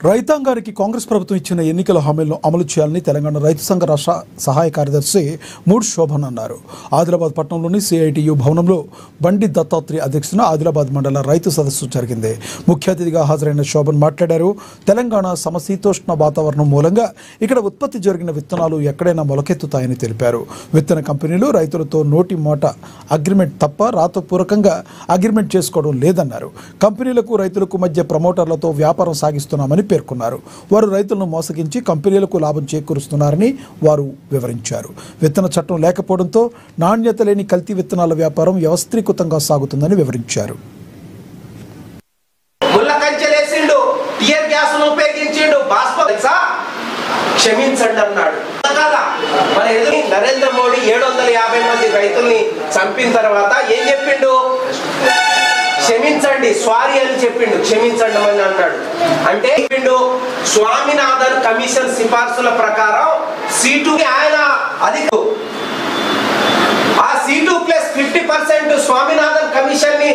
రైతాంగానికి కాంగ్రెస్ ప్రభుత్వం ఇచ్చిన ఎన్నికల హామీలను అమలు చేయాలని తెలంగాణ రైతు సంఘ రాష్ట్ర సహాయ కార్యదర్శి మూడ్ శోభన్ అన్నారు. ఆదిలాబాద్ పట్టణంలోని సిఐటియు భవనంలో బండి దత్తాత్రేయ అధ్యక్షతన ఆదిలాబాద్ మండల రైతు సదస్సు జరిగింది. ముఖ్య అతిథిగా హాజరైన శోభన్ మాట్లాడారు. తెలంగాణ సమశీతోష్ణ వాతావరణం మూలంగా ఇక్కడ ఉత్పత్తి జరిగిన విత్తనాలు ఎక్కడైనా మొలకెత్తుతాయని తెలిపారు. విత్తన కంపెనీలు రైతులతో నోటి మాట అగ్రిమెంట్ తప్ప రాతపూర్వకంగా అగ్రిమెంట్ చేసుకోవడం లేదన్నారు. కంపెనీలకు రైతులకు మధ్య ప్రమోటర్లతో వ్యాపారం సాగిస్తున్నామని పేర్కొన్నారు. వారు రైతులను మోసగించి కంపెనీలకు లాభం చేకూరుస్తున్నారని వారు వివరించారు. విత్తన చట్టం లేకపోవడంతో నాణ్యత లేని కల్తీ విత్తనాల వ్యాపారం వ్యవస్థీకృతంగా సాగుతుందని వివరించారు. క్షమించండి అన్నాడు. మన ఎదురు నరేంద్ర మోడీ 750 మంది రైతుల్ని చంపిన తర్వాత ఏం చెప్పిండు? క్షమించండి, సారీ అని చెప్పిండు. క్షమించండి అని అన్నాడు. అంటే చెప్పిండు స్వామినాథన్ కమిషన్ సిఫార్సుల ప్రకారం C2కి ఆయన అధిక ఆ C2 + 50% స్వామినాథన్ కమిషన్ ని